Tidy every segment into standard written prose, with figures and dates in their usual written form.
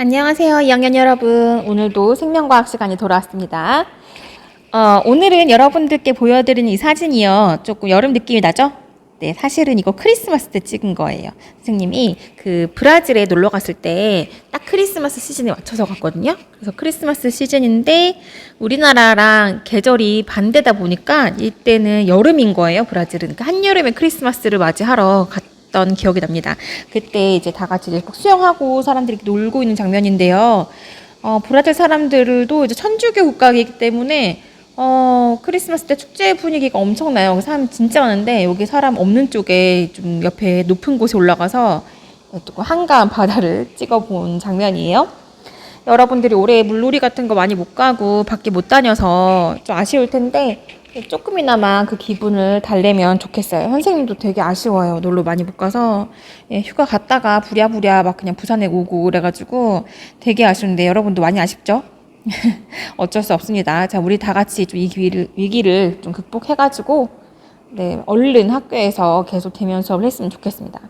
안녕하세요, 2학년 여러분. 오늘도 생명과학 시간이 돌아왔습니다. 오늘은 여러분들께 보여드리는 이 사진이요. 조금 여름 느낌이 나죠? 네, 사실은 이거 크리스마스 때 찍은 거예요. 선생님이 그 브라질에 놀러 갔을 때 딱 크리스마스 시즌에 맞춰서 갔거든요. 그래서 크리스마스 시즌인데 우리나라랑 계절이 반대다 보니까 이때는 여름인 거예요, 브라질은. 그러니까 한여름에 크리스마스를 맞이하러 갔던 기억이 납니다. 그때 이제 다 같이 이제 수영하고 사람들이 놀고 있는 장면인데요. 브라질 사람들도 이제 천주교 국가이기 때문에 크리스마스 때 축제 분위기가 엄청나요. 사람 진짜 많은데 여기 사람 없는 쪽에 좀 옆에 높은 곳에 올라가서 또 한가한 바다를 찍어본 장면이에요. 여러분들이 올해 물놀이 같은 거 많이 못 가고 밖에 못 다녀서 좀 아쉬울 텐데 조금이나마 그 기분을 달래면 좋겠어요. 선생님도 되게 아쉬워요. 놀러 많이 못 가서 휴가 갔다가 부랴부랴 막 그냥 부산에 오고 그래가지고 되게 아쉬운데 여러분도 많이 아쉽죠? 어쩔 수 없습니다. 자, 우리 다 같이 좀 이 위기를 좀 극복해가지고 얼른 학교에서 계속 대면 수업을 했으면 좋겠습니다.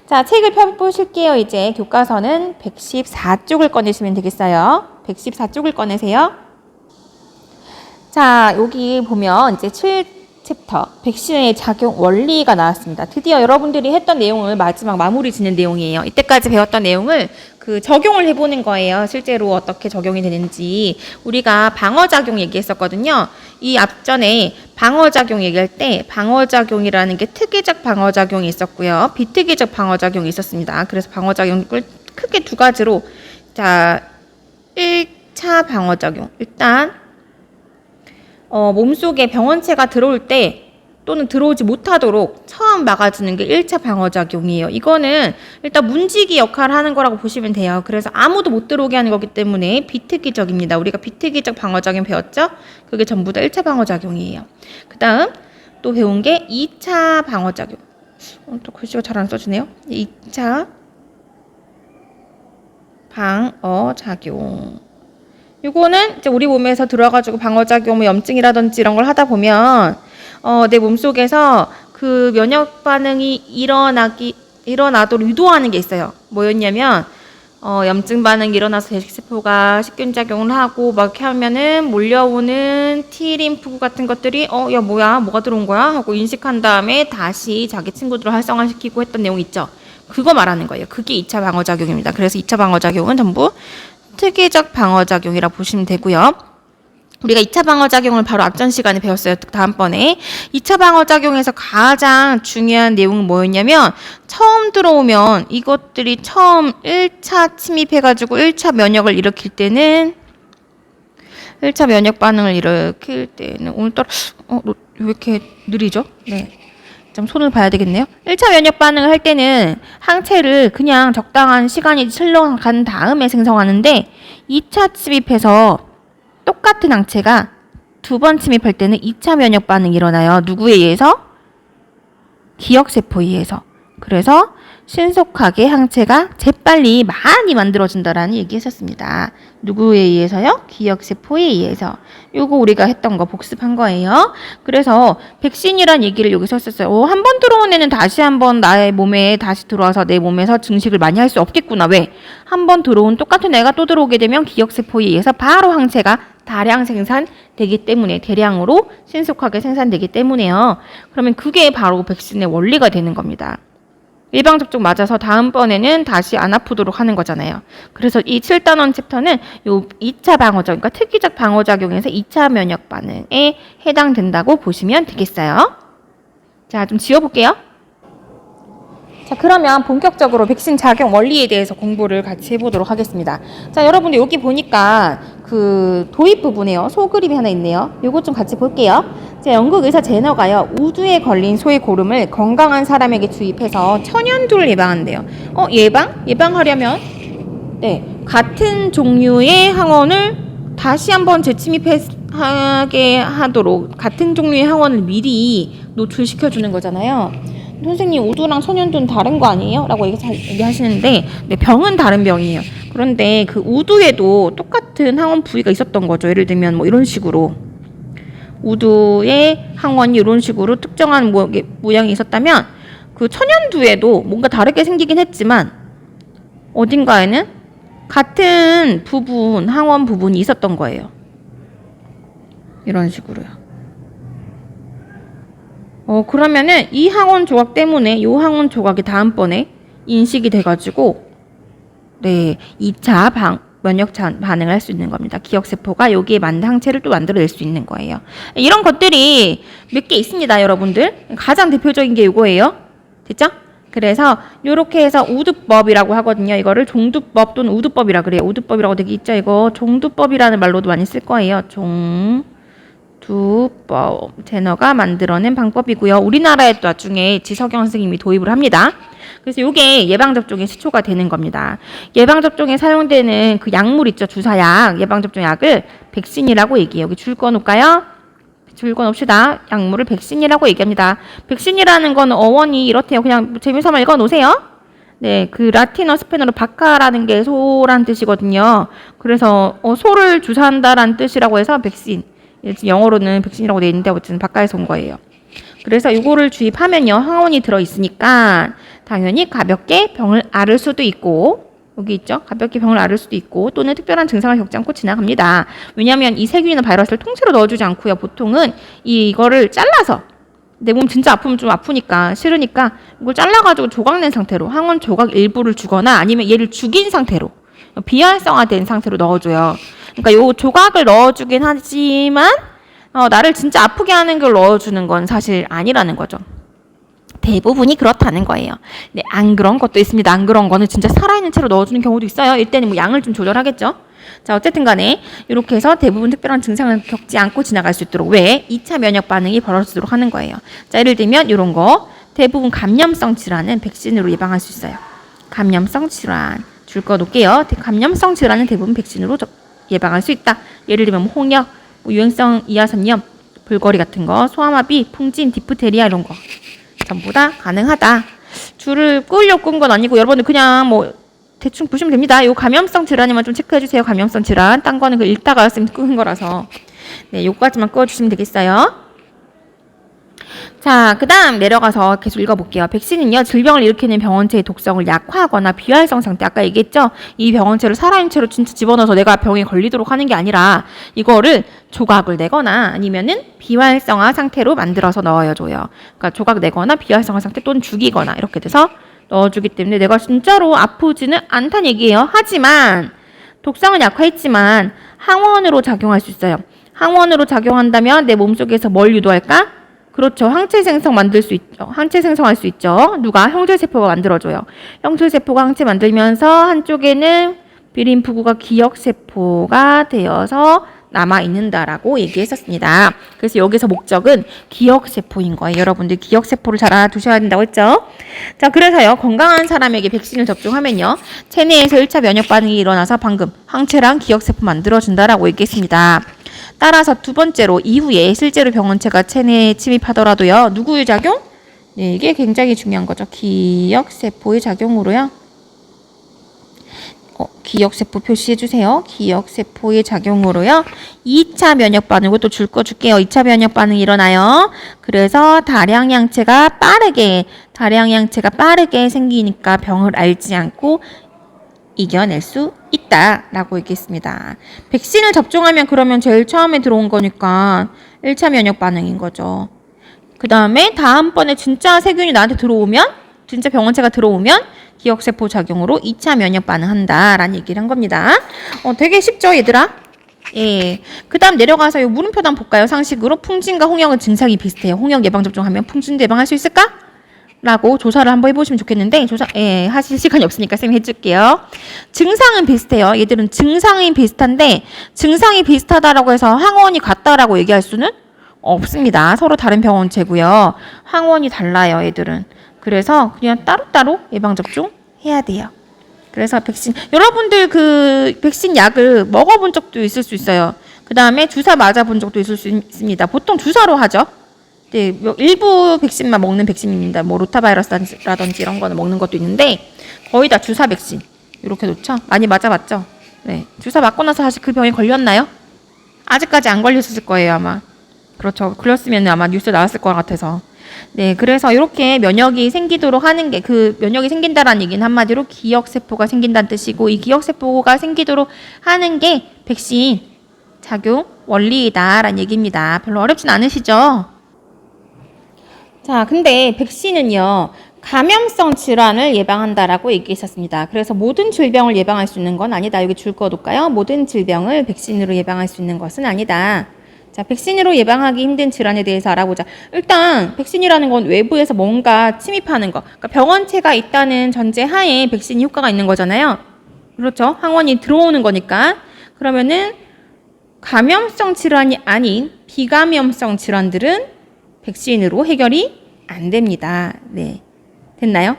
자, 책을 펴보실게요. 이제 교과서는 114쪽을 꺼내시면 되겠어요. 114쪽을 꺼내세요. 자, 여기 보면 이제 7챕터 백신의 작용 원리가 나왔습니다. 드디어 여러분들이 했던 내용을 마지막 마무리 짓는 내용이에요. 이때까지 배웠던 내용을 적용을 해보는 거예요. 실제로 어떻게 적용이 되는지. 우리가 방어작용 얘기했었거든요. 이 앞전에 방어작용 얘기할 때 방어작용이라는 게 특이적 방어작용이 있었고요. 비특이적 방어작용이 있었습니다. 그래서 방어작용을 크게 두 가지로, 자, 1차 방어작용. 일단 몸속에 병원체가 들어올 때 또는 들어오지 못하도록 처음 막아주는 게 1차 방어작용이에요. 이거는 일단 문지기 역할을 하는 거라고 보시면 돼요. 그래서 아무도 못 들어오게 하는 거기 때문에 비특이적입니다. 우리가 비특이적 방어작용 배웠죠? 그게 전부 다 1차 방어작용이에요. 그 다음 또 배운 게 2차 방어작용. 또 글씨가 잘 안 써지네요. 2차 방어작용. 이거는 이제 우리 몸에서 들어가지고 방어작용, 염증이라든지 이런 걸 하다 보면 내 몸속에서 그 면역 반응이 일어나도록 유도하는 게 있어요. 뭐였냐면 염증 반응이 일어나서 대식세포가 식균 작용을 하고 막 이렇게 하면은 몰려오는 T림프 같은 것들이 야 뭐가 들어온 거야 하고 인식한 다음에 다시 자기 친구들을 활성화시키고 했던 내용 있죠. 그거 말하는 거예요. 그게 2차 방어작용입니다. 그래서 2차 방어작용은 전부 특이적 방어작용이라 보시면 되고요. 우리가 2차 방어작용을 바로 앞전 시간에 배웠어요. 다음번에. 2차 방어작용에서 가장 중요한 내용은 뭐였냐면 처음 들어오면 이것들이 처음 1차 침입해가지고 1차 면역을 일으킬 때는 1차 면역 반응을 일으킬 때는 오늘따라 왜 이렇게 느리죠? 네. 좀 손을 봐야 되겠네요. 1차 면역 반응을 할 때는 항체를 그냥 적당한 시간이 흘러간 다음에 생성하는데 2차 침입해서 똑같은 항체가 두 번 침입할 때는 2차 면역 반응이 일어나요. 누구에 의해서? 기억세포에 의해서. 그래서 신속하게 항체가 재빨리 많이 만들어진다라는 얘기 했었습니다. 누구에 의해서요? 기억세포에 의해서. 요거 우리가 했던 거 복습한 거예요. 그래서 백신이란 얘기를 여기서 했었어요. 한 번 들어온 애는 다시 한번 나의 몸에 다시 들어와서 내 몸에서 증식을 많이 할 수 없겠구나. 왜? 한 번 들어온 똑같은 애가 또 들어오게 되면 기억세포에 의해서 바로 항체가 다량 생산되기 때문에, 대량으로 신속하게 생산되기 때문에요. 그러면 그게 바로 백신의 원리가 되는 겁니다. 예방접종 맞아서 다음번에는 다시 안 아프도록 하는 거잖아요. 그래서 이 7단원 챕터는 요 2차 방어작용, 그러니까 특이적 방어작용에서 2차 면역 반응에 해당된다고 보시면 되겠어요. 자, 좀 지워볼게요. 자, 그러면 본격적으로 백신 작용 원리에 대해서 공부를 같이 해보도록 하겠습니다. 자, 여러분들 여기 보니까 그 도입 부분에요. 소그림이 하나 있네요. 요거 좀 같이 볼게요. 자, 영국 의사 제너가요. 우두에 걸린 소의 고름을 건강한 사람에게 주입해서 천연두를 예방한대요. 예방하려면 같은 종류의 항원을 다시 한번 재침입하게 하도록 같은 종류의 항원을 미리 노출시켜주는 거잖아요. 선생님, 우두랑 천연두는 다른 거 아니에요? 라고 얘기하시는데, 병은 다른 병이에요. 그런데 그 우두에도 똑같은 항원 부위가 있었던 거죠. 예를 들면 뭐 이런 식으로 우두의 항원이 이런 식으로 특정한 모양이 있었다면 그 천연두에도 뭔가 다르게 생기긴 했지만 어딘가에는 같은 부분, 항원 부분이 있었던 거예요. 이런 식으로요. 그러면은 이 항원 조각 때문에 이 항원 조각이 다음번에 인식이 돼가지고 네, 2차 면역 반응을 할 수 있는 겁니다. 기억세포가 여기에 맞는 항체를 또 만들어낼 수 있는 거예요. 이런 것들이 몇 개 있습니다, 여러분들. 가장 대표적인 게 이거예요. 됐죠? 그래서 이렇게 해서 우두법이라고 하거든요. 이거를 종두법 또는 우두법이라 그래요. 우두법이라고 되게 있죠. 이거 종두법이라는 말로도 많이 쓸 거예요. 종두법. 제너가 만들어낸 방법이고요. 우리나라에도 나중에 지석영 선생님이 도입을 합니다. 그래서 이게 예방접종의 시초가 되는 겁니다. 예방접종에 사용되는 그 약물 있죠. 주사약, 예방접종 약을 백신이라고 얘기해요. 여기 줄 거 놓을까요? 줄 거 놓읍시다. 약물을 백신이라고 얘기합니다. 백신이라는 거는 어원이 이렇대요. 그냥 재미삼아 읽어 놓으세요. 네, 그 라틴어 스페인어로 바카라는 게 소란 뜻이거든요. 그래서 소를 주사한다라는 뜻이라고 해서 백신. 영어로는 백신이라고 되어 있는데 어쨌든 바카에서 온 거예요. 그래서 이거를 주입하면요, 항원이 들어있으니까 당연히 가볍게 병을 앓을 수도 있고, 여기 있죠? 가볍게 병을 앓을 수도 있고, 또는 특별한 증상을 겪지 않고 지나갑니다. 왜냐하면 이 세균이나 바이러스를 통째로 넣어주지 않고요. 보통은 이거를 잘라서, 내 몸 진짜 아프면 좀 아프니까, 싫으니까 이걸 잘라가지고 조각낸 상태로, 항원 조각 일부를 주거나 아니면 얘를 죽인 상태로, 비활성화된 상태로 넣어줘요. 그러니까 요 조각을 넣어주긴 하지만 나를 진짜 아프게 하는 걸 넣어주는 건 사실 아니라는 거죠. 대부분이 그렇다는 거예요. 네, 안 그런 것도 있습니다. 안 그런 거는 진짜 살아있는 채로 넣어주는 경우도 있어요. 이때는 뭐 양을 좀 조절하겠죠. 자, 어쨌든 간에 이렇게 해서 대부분 특별한 증상을 겪지 않고 지나갈 수 있도록 왜 2차 면역 반응이 벌어지도록 하는 거예요. 자, 예를 들면 이런 거 대부분 감염성 질환은 백신으로 예방할 수 있어요. 감염성 질환 줄 거 놓을게요. 감염성 질환은 대부분 백신으로 예방할 수 있다. 예를 들면 홍역, 유행성 이하선염, 볼거리 같은 거, 소아마비, 풍진, 디프테리아 이런 거 전부 다 가능하다. 줄을 끄려고 끈 건 아니고 여러분들 그냥 뭐 대충 보시면 됩니다. 요 감염성 질환이만 좀 체크해 주세요. 감염성 질환. 딴 거는 그 읽다가 쌤 끄는 거라서. 네, 요까지만 끄어 주시면 되겠어요. 자, 그 다음 내려가서 계속 읽어볼게요. 백신은요, 질병을 일으키는 병원체의 독성을 약화하거나 비활성 상태, 아까 얘기했죠? 이 병원체를 살아있는 채로 진짜 집어넣어서 내가 병에 걸리도록 하는 게 아니라 이거를 조각을 내거나 아니면은 비활성화 상태로 만들어서 넣어줘요. 그러니까 조각 내거나 비활성화 상태 또는 죽이거나 이렇게 돼서 넣어주기 때문에 내가 진짜로 아프지는 않다는 얘기예요. 하지만 독성은 약화했지만 항원으로 작용할 수 있어요. 항원으로 작용한다면 내 몸속에서 뭘 유도할까? 그렇죠. 항체 생성 만들 수 있죠. 항체 생성할 수 있죠. 누가? 형제세포가 만들어줘요. 형제세포가 항체 만들면서 한쪽에는 비림프구가 기억세포가 되어서 남아있는다라고 얘기했었습니다. 그래서 여기서 목적은 기억세포인 거예요. 여러분들 기억세포를 잘 알아두셔야 된다고 했죠. 자, 그래서요. 건강한 사람에게 백신을 접종하면요. 체내에서 1차 면역 반응이 일어나서 방금 항체랑 기억세포 만들어준다라고 얘기했습니다. 따라서 두 번째로 이후에 실제로 병원체가 체내에 침입하더라도요. 누구의 작용? 네, 이게 굉장히 중요한 거죠. 기억세포의 작용으로요. 기억세포 표시해 주세요. 기억세포의 작용으로요. 2차 면역 반응을 또 줄 거 줄게요. 2차 면역 반응이 일어나요. 그래서 다량 양체가 빠르게 생기니까 병을 앓지 않고 이겨낼 수 있다라고 얘기했습니다. 백신을 접종하면 그러면 제일 처음에 들어온 거니까 1차 면역 반응인 거죠. 그 다음에 다음번에 진짜 세균이 나한테 들어오면, 진짜 병원체가 들어오면 기억세포 작용으로 2차 면역 반응한다라는 얘기를 한 겁니다. 되게 쉽죠, 얘들아? 예. 그 다음 내려가서 이 물음표도 한번 볼까요? 상식으로 풍진과 홍역은 증상이 비슷해요. 홍역 예방접종하면 풍진도 예방할 수 있을까? 라고 조사를 한번 해보시면 좋겠는데, 하실 시간이 없으니까 쌤이 해줄게요. 증상은 비슷해요. 얘들은 증상이 비슷한데, 증상이 비슷하다라고 해서 항원이 같다라고 얘기할 수는 없습니다. 서로 다른 병원체고요. 항원이 달라요, 얘들은. 그래서 그냥 따로따로 예방접종 해야 돼요. 그래서 백신, 여러분들 그 백신 약을 먹어본 적도 있을 수 있어요. 그 다음에 주사 맞아본 적도 있을 수 있습니다. 보통 주사로 하죠. 네, 일부 백신만 먹는 백신입니다. 뭐 로타바이러스라든지 이런 거는 먹는 것도 있는데 거의 다 주사 백신 이렇게 놓죠. 많이 맞아봤죠. 네, 주사 맞고 나서 사실 그 병에 걸렸나요? 아직까지 안 걸렸을 거예요, 아마. 그렇죠. 걸렸으면 아마 뉴스에 나왔을 것 같아서. 네, 그래서 이렇게 면역이 생기도록 하는 게 그 면역이 생긴다라는 얘기는 한마디로 기억세포가 생긴다는 뜻이고 이 기억세포가 생기도록 하는 게 백신 작용 원리이다라는 얘기입니다. 별로 어렵진 않으시죠? 자, 근데 백신은요. 감염성 질환을 예방한다라고 얘기했었습니다. 그래서 모든 질병을 예방할 수 있는 건 아니다. 여기 줄 거둘까요? 모든 질병을 백신으로 예방할 수 있는 것은 아니다. 자, 백신으로 예방하기 힘든 질환에 대해서 알아보자. 일단 백신이라는 건 외부에서 뭔가 침입하는 거. 그러니까 병원체가 있다는 전제 하에 백신이 효과가 있는 거잖아요. 그렇죠? 항원이 들어오는 거니까. 그러면은 감염성 질환이 아닌 비감염성 질환들은 백신으로 해결이 안 됩니다. 네. 됐나요?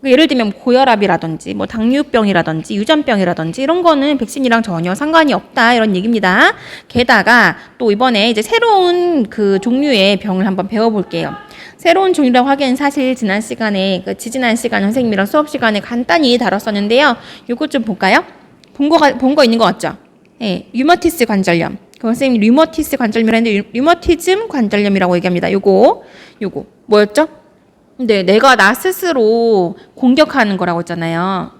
예를 들면 고혈압이라든지 뭐 당뇨병이라든지 유전병이라든지 이런 거는 백신이랑 전혀 상관이 없다 이런 얘기입니다. 게다가 또 이번에 이제 새로운 그 종류의 병을 한번 배워볼게요. 새로운 종류라고 하기엔 사실 지난 시간에 지지난 시간 선생님이랑 수업 시간에 간단히 다뤘었는데요. 요거 좀 볼까요? 본 거 있는 것 같죠? 네, 류머티스 관절염. 선생님 류머티스 관절염이라는데 류머티즘 관절염이라고 얘기합니다. 요거 뭐였죠? 네, 내가 나 스스로 공격하는 거라고 했잖아요.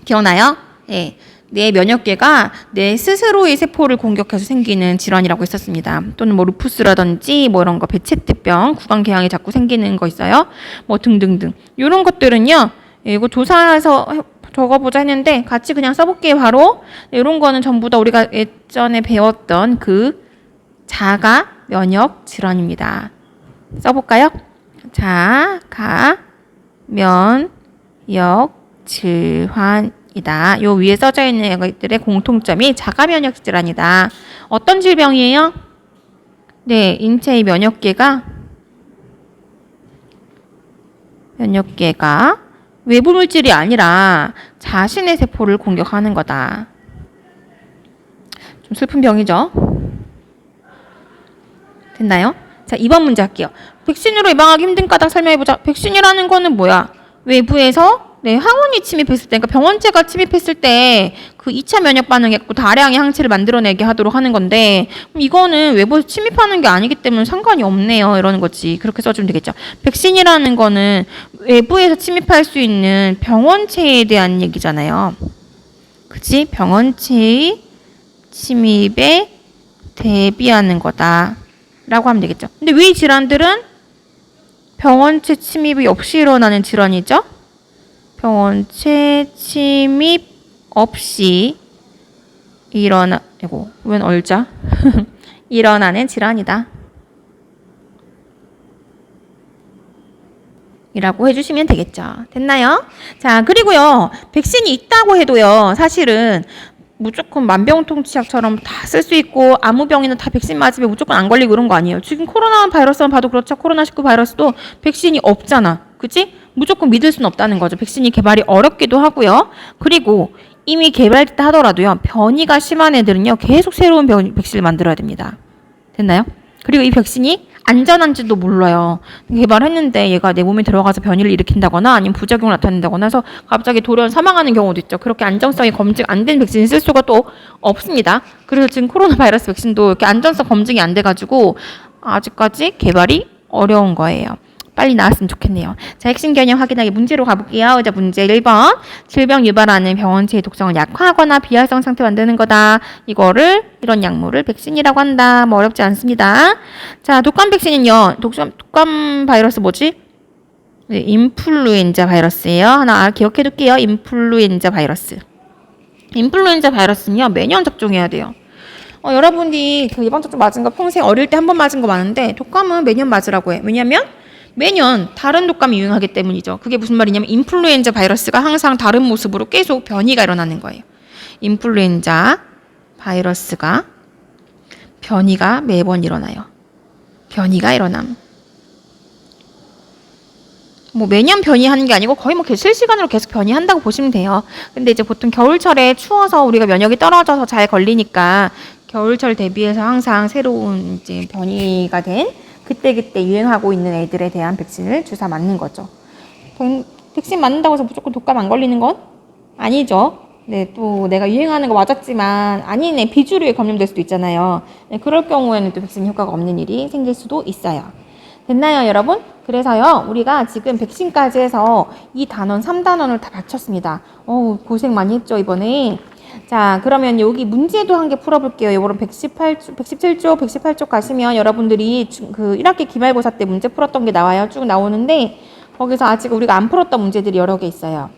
기억나요? 네, 내 면역계가 내 스스로의 세포를 공격해서 생기는 질환이라고 했었습니다. 또는 뭐 루푸스라든지 뭐 이런 거 베체트병, 구강궤양이 자꾸 생기는 거 있어요. 뭐 등등등. 이런 것들은요. 이거 조사해서 적어보자 했는데 같이 그냥 써볼게요. 바로 이런 거는 전부 다 우리가 예전에 배웠던 그 자가 면역 질환입니다. 써볼까요? 자가 면역 질환이다. 요 위에 써져 있는 것들의 공통점이 자가 면역 질환이다. 어떤 질병이에요? 네, 인체의 면역계가 외부 물질이 아니라 자신의 세포를 공격하는 거다. 좀 슬픈 병이죠? 됐나요? 자, 2번 문제 할게요. 백신으로 예방하기 힘든 까닭 설명해보자. 백신이라는 거는 뭐야? 외부에서 항원이 침입했을 때, 그러니까 병원체가 침입했을 때 그 2차 면역 반응이 있고 다량의 항체를 만들어내게 하도록 하는 건데 이거는 외부에서 침입하는 게 아니기 때문에 상관이 없네요. 이러는 거지. 그렇게 써주면 되겠죠. 백신이라는 거는 외부에서 침입할 수 있는 병원체에 대한 얘기잖아요. 그치? 병원체의 침입에 대비하는 거다. 라고 하면 되겠죠. 근데 위 질환들은 병원체 침입이 없이 일어나는 질환이죠. 병원체 침입 없이 웬 얼자? 일어나는 질환이다. 이라고 해주시면 되겠죠. 됐나요? 자, 그리고요. 백신이 있다고 해도요. 사실은 무조건 만병통치약처럼 다 쓸 수 있고 아무 병이나 다 백신 맞으면 무조건 안 걸리고 그런 거 아니에요. 지금 코로나 바이러스만 봐도 그렇죠. 코로나19 바이러스도 백신이 없잖아. 그치? 무조건 믿을 수는 없다는 거죠. 백신이 개발이 어렵기도 하고요. 그리고 이미 개발됐다 하더라도요. 변이가 심한 애들은요. 계속 새로운 백신을 만들어야 됩니다. 됐나요? 그리고 이 백신이 안전한지도 몰라요. 개발했는데 얘가 내 몸에 들어가서 변이를 일으킨다거나 아니면 부작용을 나타낸다거나 해서 갑자기 돌연 사망하는 경우도 있죠. 그렇게 안정성이 검증 안 된 백신을 쓸 수가 또 없습니다. 그래서 지금 코로나 바이러스 백신도 이렇게 안전성 검증이 안 돼가지고 아직까지 개발이 어려운 거예요. 빨리 나왔으면 좋겠네요. 자, 핵심 개념 확인하기 문제로 가볼게요. 자, 문제 1번. 질병 유발하는 병원체의 독성을 약화하거나 비활성 상태 만드는 거다. 이런 약물을 백신이라고 한다. 뭐 어렵지 않습니다. 자, 독감 백신은요. 독감 바이러스 뭐지? 네, 인플루엔자 바이러스예요. 하나 기억해둘게요. 인플루엔자 바이러스. 인플루엔자 바이러스는요. 매년 접종해야 돼요. 여러분이 그 예방접종 맞은 거 평생 어릴 때 한 번 맞은 거 많은데 독감은 매년 맞으라고 해. 왜냐면 매년 다른 독감이 유행하기 때문이죠. 그게 무슨 말이냐면 인플루엔자 바이러스가 항상 다른 모습으로 계속 변이가 일어나는 거예요. 인플루엔자 바이러스가 변이가 매번 일어나요. 변이가 일어남. 뭐 매년 변이하는 게 아니고 거의 뭐 실시간으로 계속 변이한다고 보시면 돼요. 근데 이제 보통 겨울철에 추워서 우리가 면역이 떨어져서 잘 걸리니까 겨울철 대비해서 항상 새로운 이제 변이가 된 그때 유행하고 있는 애들에 대한 백신을 주사 맞는 거죠. 백신 맞는다고 해서 무조건 독감 안 걸리는 건 아니죠. 네, 또 내가 유행하는 거 맞았지만 아니네 비주류에 감염될 수도 있잖아요. 네, 그럴 경우에는 또 백신 효과가 없는 일이 생길 수도 있어요. 됐나요, 여러분? 그래서요, 우리가 지금 백신까지 해서 이 단원, 3단원을 다 마쳤습니다. 고생 많이 했죠, 이번에. 자, 그러면 여기 문제도 한 개 풀어볼게요. 이번 117쪽, 118쪽 가시면 여러분들이 그 1학기 기말고사 때 문제 풀었던 게 나와요. 쭉 나오는데, 거기서 아직 우리가 안 풀었던 문제들이 여러 개 있어요.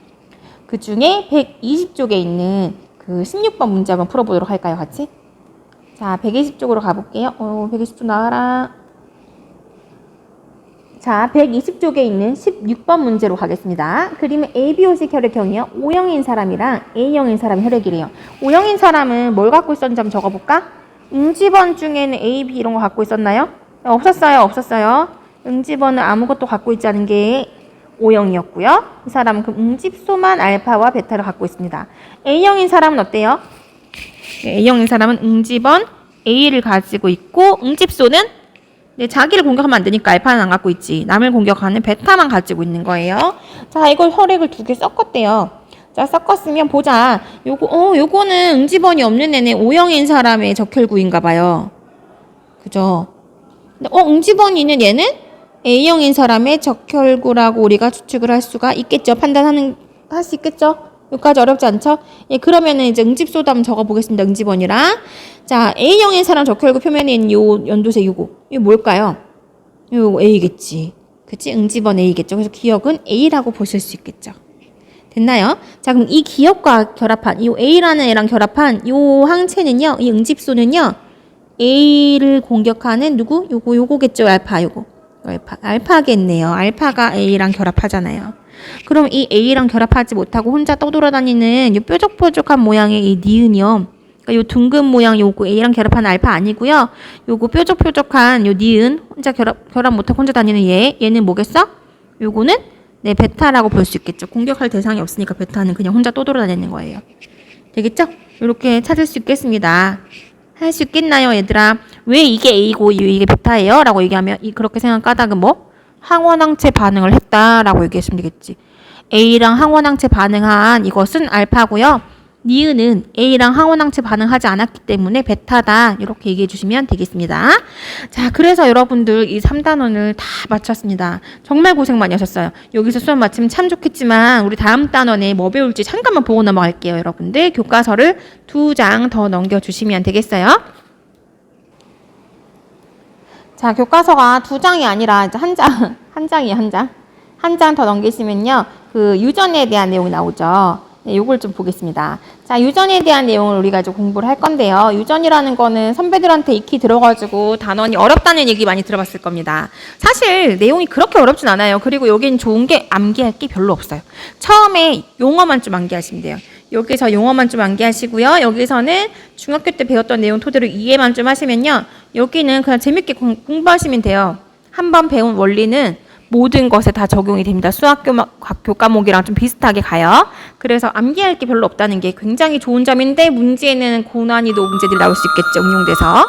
그 중에 120쪽에 있는 그 16번 문제 한번 풀어보도록 할까요, 같이? 자, 120쪽으로 가볼게요. 120쪽 나와라. 자, 120쪽에 있는 16번 문제로 가겠습니다. 그림은 ABOC 혈액 경이요. O형인 사람이랑 A형인 사람 혈액이래요. O형인 사람은 뭘 갖고 있었는지 한번 적어볼까? 응집원 중에는 A, B 이런 거 갖고 있었나요? 없었어요. 응집원은 아무것도 갖고 있지 않은 게 O형이었고요. 이 사람은 그럼 응집소만 알파와 베타를 갖고 있습니다. A형인 사람은 어때요? A형인 사람은 응집원 A를 가지고 있고 응집소는 자기를 공격하면 안 되니까 알파는 안 갖고 있지. 남을 공격하는 베타만 가지고 있는 거예요. 자, 이걸 혈액을 2개 섞었대요. 자, 섞었으면 보자. 요거는 응집원이 없는 애는 O형인 사람의 적혈구인가 봐요. 그죠? 근데 응집원이 있는 얘는 A형인 사람의 적혈구라고 우리가 추측을 할 수가 있겠죠. 할 수 있겠죠? 여기까지 어렵지 않죠? 예, 그러면은 이제 응집소도 한번 적어보겠습니다. 응집원이랑. 자, A형인 사람 적혈구 표면에 있는 요 연두색 이거 뭘까요? 이거 A겠지. 그치? 응집원 A겠죠. 그래서 기억은 A라고 보실 수 있겠죠. 됐나요? 자, 그럼 이 기억과 결합한, 이 A라는 애랑 결합한 요 항체는요, 이 응집소는요, A를 공격하는 누구? 요거겠죠. 알파겠네요. 알파가 A랑 결합하잖아요. 그럼 이 A랑 결합하지 못하고 혼자 떠돌아다니는 이 뾰족뾰족한 모양의 이 니은이요. 그러니까 요 둥근 모양 요거 A랑 결합하는 알파 아니고요. 요거 뾰족뾰족한 요 니은 혼자 결합 못하고 혼자 다니는 얘는 뭐겠어? 요거는 베타라고 볼 수 있겠죠. 공격할 대상이 없으니까 베타는 그냥 혼자 떠돌아다니는 거예요. 되겠죠? 이렇게 찾을 수 있겠습니다. 할 수 있겠나요, 얘들아? 왜 이게 A고 이게 베타예요? 라고 얘기하면 그렇게 생각한 까닭은 뭐? 항원항체 반응을 했다라고 얘기했으면 되겠지. A랑 항원항체 반응한 이것은 알파고요. 니은은 A랑 항원항체 반응하지 않았기 때문에 베타다. 이렇게 얘기해 주시면 되겠습니다. 자, 그래서 여러분들 이 3단원을 다 마쳤습니다. 정말 고생 많이 하셨어요. 여기서 수업 마치면 참 좋겠지만 우리 다음 단원에 뭐 배울지 잠깐만 보고 넘어갈게요. 여러분들 교과서를 2장 더 넘겨주시면 되겠어요. 자, 교과서가 2장이 아니라 이제 한 장이에요, 한 장. 한 장 더 넘기시면요. 그 유전에 대한 내용이 나오죠. 네, 요걸 좀 보겠습니다. 자, 유전에 대한 내용을 우리가 이제 공부를 할 건데요. 유전이라는 거는 선배들한테 익히 들어가지고 단원이 어렵다는 얘기 많이 들어봤을 겁니다. 사실 내용이 그렇게 어렵진 않아요. 그리고 여긴 좋은 게 암기할 게 별로 없어요. 처음에 용어만 좀 암기하시면 돼요. 여기서 용어만 좀 암기하시고요. 여기서는 중학교 때 배웠던 내용 토대로 이해만 좀 하시면요. 여기는 그냥 재밌게 공부하시면 돼요. 한번 배운 원리는 모든 것에 다 적용이 됩니다. 수학 교과목이랑 좀 비슷하게 가요. 그래서 암기할 게 별로 없다는 게 굉장히 좋은 점인데 문제는 고난이도 문제들이 나올 수 있겠죠. 응용돼서.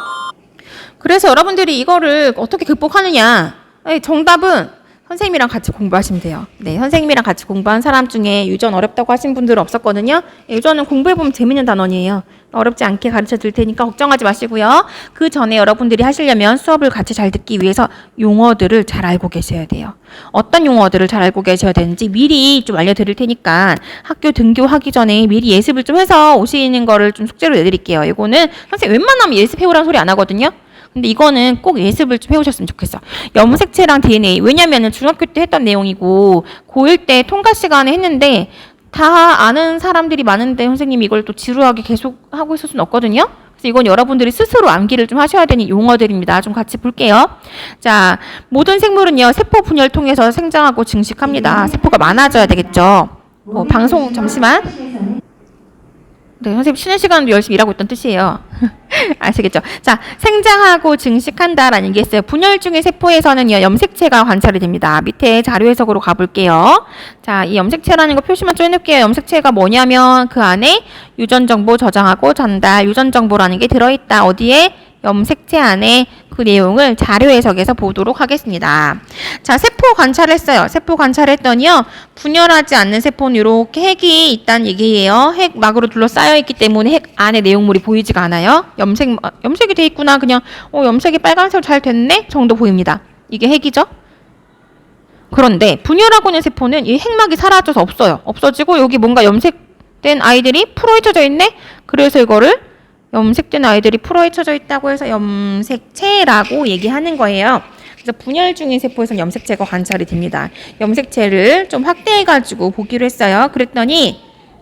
그래서 여러분들이 이거를 어떻게 극복하느냐. 정답은 선생님이랑 같이 공부하시면 돼요. 네, 선생님이랑 같이 공부한 사람 중에 유전 어렵다고 하신 분들은 없었거든요. 유전은 공부해보면 재밌는 단원이에요. 어렵지 않게 가르쳐 드릴 테니까 걱정하지 마시고요. 그 전에 여러분들이 하시려면 수업을 같이 잘 듣기 위해서 용어들을 잘 알고 계셔야 돼요. 어떤 용어들을 잘 알고 계셔야 되는지 미리 좀 알려드릴 테니까 학교 등교하기 전에 미리 예습을 좀 해서 오시는 거를 좀 숙제로 내드릴게요. 이거는 선생님 웬만하면 예습해오라는 소리 안 하거든요. 근데 이거는 꼭 예습을 좀 해오셨으면 좋겠어. 염색체랑 DNA. 왜냐면은 중학교 때 했던 내용이고 고1 때 통과 시간에 했는데 다 아는 사람들이 많은데 선생님이 이걸 또 지루하게 계속 하고 있을 수는 없거든요. 그래서 이건 여러분들이 스스로 암기를 좀 하셔야 되는 용어들입니다. 좀 같이 볼게요. 자, 모든 생물은요, 세포 분열을 통해서 생장하고 증식합니다. 세포가 많아져야 되겠죠. 방송 잠시만. 네, 선생님 쉬는 시간도 열심히 일하고 있던 뜻이에요. 아시겠죠? 자, 생장하고 증식한다라는 게 있어요. 분열 중의 세포에서는요, 염색체가 관찰이 됩니다. 밑에 자료 해석으로 가볼게요. 자, 이 염색체라는 거 표시만 좀 해놓을게요. 염색체가 뭐냐면 그 안에 유전 정보 저장하고 전달, 유전 정보라는 게 들어있다. 어디에? 염색체 안에 그 내용을 자료 해석에서 보도록 하겠습니다. 자, 세포 관찰했어요. 세포 관찰했더니요, 분열하지 않는 세포는 이렇게 핵이 있다는 얘기예요. 핵 막으로 둘러싸여 있기 때문에 핵 안에 내용물이 보이지가 않아요. 염색이 돼 있구나. 그냥 염색이 빨간색으로 잘 됐네 정도 보입니다. 이게 핵이죠. 그런데 분열하고 있는 세포는 이 핵막이 사라져서 없어요. 없어지고 여기 뭔가 염색된 아이들이 풀어헤쳐져 있네? 그래서 이거를 염색된 아이들이 풀어헤쳐져 있다고 해서 염색체라고 얘기하는 거예요. 그래서 분열 중인 세포에서는 염색체가 관찰이 됩니다. 염색체를 좀 확대해가지고 보기로 했어요. 그랬더니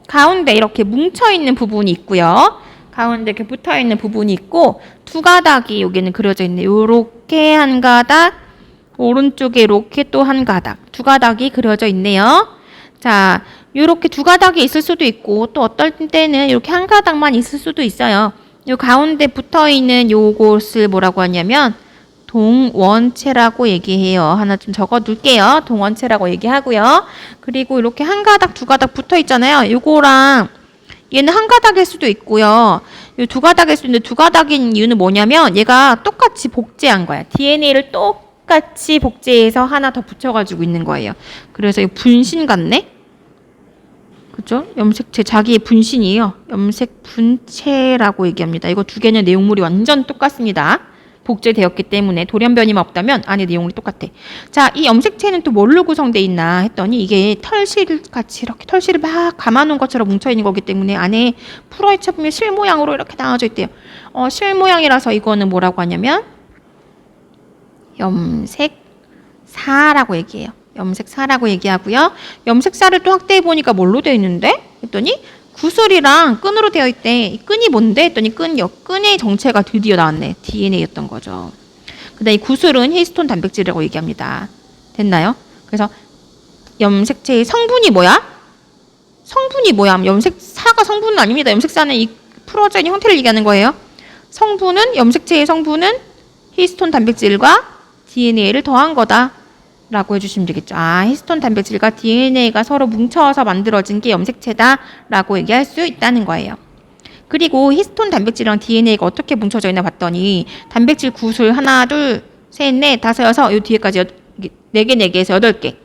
가운데 이렇게 뭉쳐있는 부분이 있고요. 가운데 이렇게 붙어있는 부분이 있고 두 가닥이 여기는 그려져 있네. 요렇게 한 가닥, 오른쪽에 이렇게 또 한 가닥, 두 가닥이 그려져 있네요. 자, 요렇게 두 가닥이 있을 수도 있고 또 어떨 때는 이렇게 한 가닥만 있을 수도 있어요. 요 가운데 붙어있는 요것을 뭐라고 하냐면 동원체라고 얘기해요. 하나 좀 적어 둘게요. 동원체라고 얘기하고요. 그리고 이렇게 한 가닥, 두 가닥 붙어 있잖아요. 요거랑 얘는 한 가닥일 수도 있고요. 요 두 가닥일 수도 있는데 두 가닥인 이유는 뭐냐면 얘가 똑같이 복제한 거야. DNA를 똑같이 복제해서 하나 더 붙여가지고 있는 거예요. 그래서 이거 분신 같네? 그죠? 염색체, 자기의 분신이에요. 염색 분체라고 얘기합니다. 이거 두 개는 내용물이 완전 똑같습니다. 복제되었기 때문에 돌연변이만 없다면 안에 내용물이 똑같아. 자, 이 염색체는 또 뭘로 구성되어 있나 했더니 이게 털실같이 이렇게 털실을 막 감아놓은 것처럼 뭉쳐있는 거기 때문에 안에 풀어헤쳐보면 실 모양으로 이렇게 나눠져 있대요. 실 모양이라서 이거는 뭐라고 하냐면 염색사라고 얘기해요. 염색사라고 얘기하고요. 염색사를 또 확대해 보니까 뭘로 되어 있는데? 했더니 구슬이랑 끈으로 되어 있대. 이 끈이 뭔데? 했더니 끈의 정체가 드디어 나왔네. DNA였던 거죠. 근데 이 구슬은 히스톤 단백질이라고 얘기합니다. 됐나요? 그래서 염색체의 성분이 뭐야? 성분이 뭐야? 염색사가 성분은 아닙니다. 염색사는 이 풀어져 있는 형태를 얘기하는 거예요. 성분은 염색체의 성분은 히스톤 단백질과 DNA를 더한 거다. 라고 해주시면 되겠죠. 아, 히스톤 단백질과 DNA가 서로 뭉쳐서 만들어진 게 염색체다 라고 얘기할 수 있다는 거예요. 그리고 히스톤 단백질이랑 DNA가 어떻게 뭉쳐져 있나 봤더니 단백질 구슬 하나, 둘, 셋, 넷, 다섯, 여섯, 요 뒤에까지 4개에서 8개.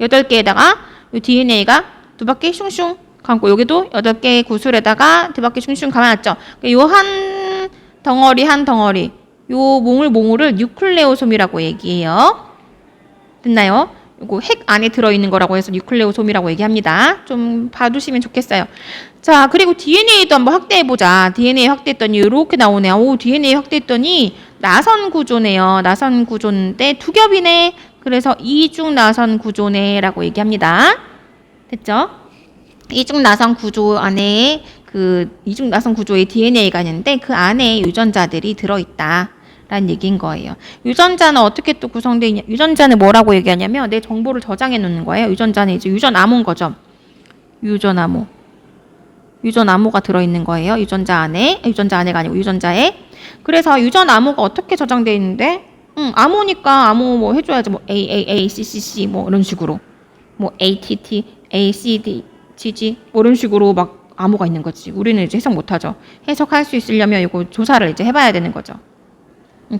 8개에다가 요 DNA가 두 바퀴 슝슝 감고 여기도 8개의 구슬에다가 두 바퀴 슝슝 감아놨죠. 요 한 덩어리 한 덩어리 요 몽울몽울을 뉴클레오솜이라고 얘기해요. 됐나요? 요거 핵 안에 들어있는 거라고 해서 뉴클레오솜이라고 얘기합니다. 좀 봐두시면 좋겠어요. 자, 그리고 DNA도 한번 확대해보자. DNA 확대했더니 이렇게 나오네요. 오, DNA 확대했더니 나선 구조네요. 나선 구조인데 두 겹이네. 그래서 이중 나선 구조네라고 얘기합니다. 됐죠? 이중 나선 구조 안에 이중 나선 구조의 DNA가 있는데 그 안에 유전자들이 들어있다. 라는 얘기인 거예요. 유전자는 어떻게 또 구성되어 있냐? 유전자는 뭐라고 얘기하냐면 내 정보를 저장해 놓는 거예요. 유전자는 이제 유전암호인 거죠. 유전암호. 유전암호가 들어있는 거예요. 유전자 안에가 아니고 유전자에. 그래서 유전암호가 어떻게 저장되어 있는데? 암호니까 암호 뭐 해줘야지. 뭐 AAA, CCC 뭐 이런 식으로. 뭐 ATT, ACD, GG 뭐 이런 식으로 막 암호가 있는 거지. 우리는 이제 해석 못하죠. 해석할 수 있으려면 이거 조사를 이제 해봐야 되는 거죠.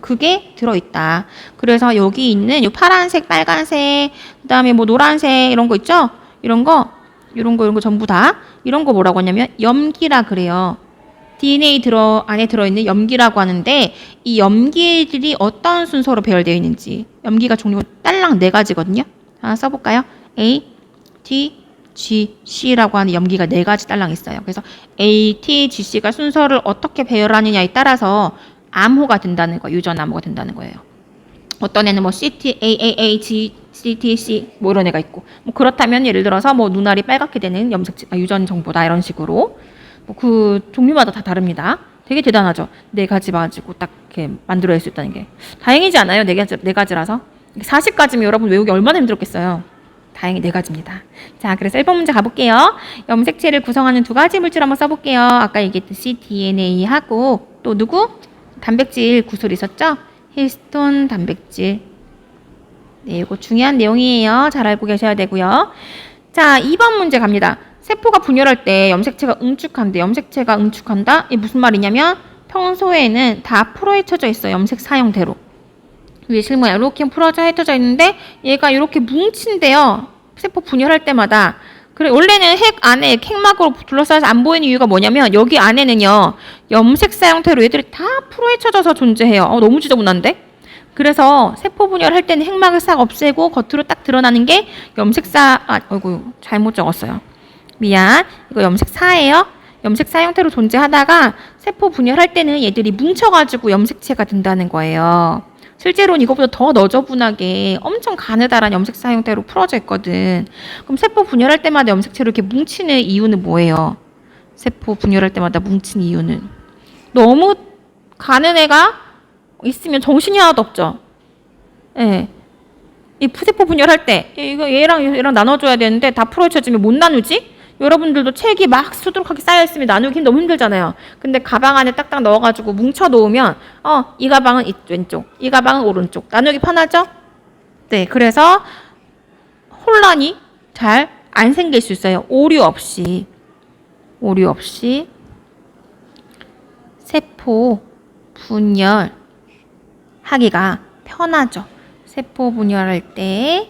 그게 들어있다. 그래서 여기 있는 요 파란색, 빨간색, 그 다음에 뭐 노란색 이런 거 있죠? 이런 거 전부 다 이런 거 뭐라고 하냐면 염기라 그래요. DNA 안에 들어있는 염기라고 하는데 이 염기들이 어떤 순서로 배열되어 있는지 염기가 종류가 딸랑 4가지거든요. 하나 써볼까요? A, T, G, C라고 하는 염기가 4가지 딸랑 있어요. 그래서 A, T, G, C가 순서를 어떻게 배열하느냐에 따라서 암호가 된다는 거, 유전암호가 된다는 거예요. 어떤 애는 뭐 CT, AAA, G, CT, C 뭐 이런 애가 있고 뭐 그렇다면 예를 들어서 뭐 눈알이 빨갛게 되는 유전 정보다 이런 식으로 뭐 그 종류마다 다 다릅니다. 되게 대단하죠. 4가지 가지고 딱 이렇게 만들어낼 수 있다는 게 다행이지 않아요? 4가지라서 40가지면 여러분 외우기 얼마나 힘들었겠어요. 다행히 4가지입니다. 자, 그래서 1번 문제 가볼게요. 염색체를 구성하는 2가지 물질 한번 써볼게요. 아까 얘기했듯이 DNA하고 또 누구? 단백질 구슬 있었죠? 히스톤 단백질. 네, 이거 중요한 내용이에요. 잘 알고 계셔야 되고요. 자, 2번 문제 갑니다. 세포가 분열할 때 염색체가 응축한대. 염색체가 응축한다? 이게 무슨 말이냐면 평소에는 다 풀어헤쳐져 있어요. 염색 사형대로. 위에 실모양 이렇게 풀어헤쳐져 있는데 얘가 이렇게 뭉친대요. 세포 분열할 때마다. 그래, 원래는 핵 안에 핵막으로 둘러싸여서 안 보이는 이유가 뭐냐면 여기 안에는요 염색사 형태로 얘들이 다 풀어헤쳐져서 존재해요. 너무 지저분한데? 그래서 세포 분열할 때는 핵막을 싹 없애고 겉으로 딱 드러나는 게 어이구 잘못 적었어요. 미안. 이거 염색사예요. 염색사 형태로 존재하다가 세포 분열할 때는 얘들이 뭉쳐가지고 염색체가 된다는 거예요. 실제로는 이거보다 더 너저분하게 엄청 가느다란 염색사 형태로 풀어져 있거든. 그럼 세포 분열할 때마다 염색체로 이렇게 뭉치는 이유는 뭐예요? 세포 분열할 때마다 뭉친 이유는 너무 가는 애가 있으면 정신이 하나도 없죠. 예. 이 세포 분열할 때 이거 얘랑 나눠줘야 되는데 다 풀어쳐지면 못 나누지? 여러분들도 책이 막 수두룩하게 쌓여있으면 나누기 너무 힘들잖아요. 근데 가방 안에 딱딱 넣어가지고 뭉쳐놓으면 이 가방은 왼쪽, 이 가방은 오른쪽 나누기 편하죠? 네, 그래서 혼란이 잘 안 생길 수 있어요. 오류 없이 세포 분열하기가 편하죠. 세포 분열할 때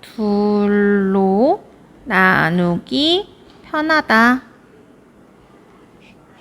둘로 나누기 편하다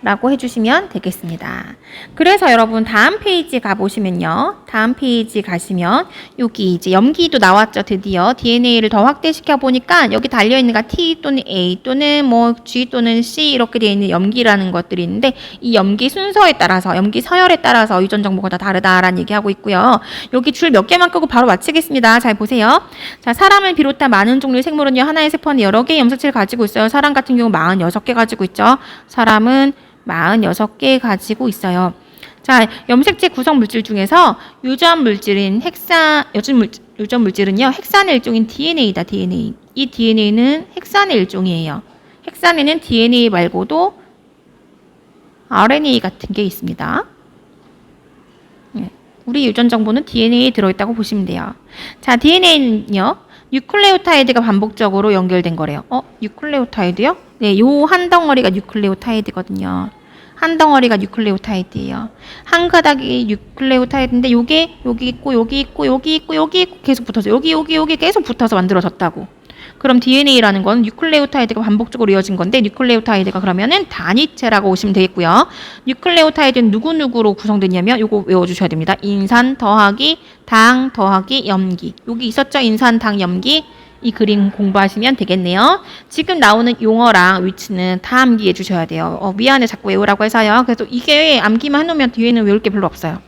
라고 해주시면 되겠습니다. 그래서 여러분 다음 페이지 가보시면요. 다음 페이지 가시면 여기 이제 염기도 나왔죠. 드디어 DNA를 더 확대시켜 보니까 여기 달려있는 T 또는 A 또는 뭐 G 또는 C 이렇게 되어 있는 염기라는 것들이 있는데 이 염기 순서에 따라서 염기 서열에 따라서 유전 정보가 다 다르다라는 얘기하고 있고요. 여기 줄 몇 개만 끄고 바로 마치겠습니다. 잘 보세요. 자, 사람을 비롯한 많은 종류의 생물은요. 하나의 세포 안에 여러 개의 염색체를 가지고 있어요. 사람 같은 경우 46개 가지고 있죠. 사람은 46개 가지고 있어요. 자, 염색체 구성 물질 중에서 유전 물질은요, 핵산의 일종인 DNA다, DNA. 이 DNA는 핵산의 일종이에요. 핵산에는 DNA 말고도 RNA 같은 게 있습니다. 우리 유전 정보는 DNA에 들어있다고 보시면 돼요. 자, DNA는요, 뉴클레오타이드가 반복적으로 연결된 거래요. 뉴클레오타이드요? 네, 요 한 덩어리가 뉴클레오타이드거든요. 한 덩어리가 뉴클레오타이드예요. 한 가닥이 뉴클레오타이드인데 요게 여기 있고 여기 있고 여기 있고 여기 있고 계속 붙어서 여기 계속 붙어서 만들어졌다고. 그럼 DNA라는 건 뉴클레오타이드가 반복적으로 이어진 건데 뉴클레오타이드가 그러면은 단위체라고 보시면 되겠고요. 뉴클레오타이드는 누구누구로 구성되냐면 요거 외워주셔야 됩니다. 인산 더하기 당 더하기 염기. 여기 있었죠? 인산 당 염기. 이 그림 공부하시면 되겠네요. 지금 나오는 용어랑 위치는 다 암기해 주셔야 돼요. 미안해 자꾸 외우라고 해서요. 그래서 이게 암기만 해놓으면 뒤에는 외울 게 별로 없어요.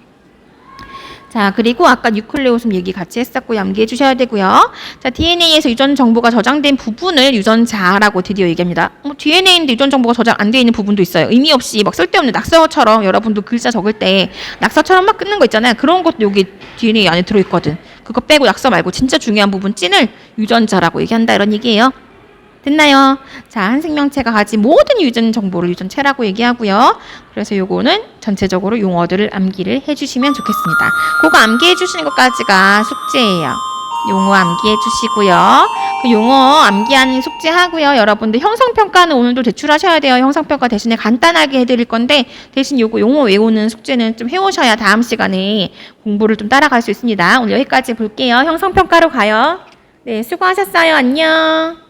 자, 그리고 아까 뉴클레오솜 얘기 같이 했었고 암기해 주셔야 되고요. 자, DNA에서 유전 정보가 저장된 부분을 유전자라고 드디어 얘기합니다. DNA인데 유전 정보가 저장 안 돼 있는 부분도 있어요. 의미 없이 막 쓸데없는 낙서처럼 여러분도 글자 적을 때 낙서처럼 막 끊는 거 있잖아요. 그런 것도 여기 DNA 안에 들어있거든. 그거 빼고 낙서 말고 진짜 중요한 부분 찐을 유전자라고 얘기한다 이런 얘기예요. 됐나요? 자, 한 생명체가 가진 모든 유전 정보를 유전체라고 얘기하고요. 그래서 요거는 전체적으로 용어들을 암기를 해주시면 좋겠습니다. 그거 암기해 주시는 것까지가 숙제예요. 용어 암기해 주시고요. 그 용어 암기하는 숙제 하고요. 여러분들 형성평가는 오늘도 제출하셔야 돼요. 형성평가 대신에 간단하게 해드릴 건데 대신 요거 용어 외우는 숙제는 좀 해오셔야 다음 시간에 공부를 좀 따라갈 수 있습니다. 오늘 여기까지 볼게요. 형성평가로 가요. 네, 수고하셨어요. 안녕.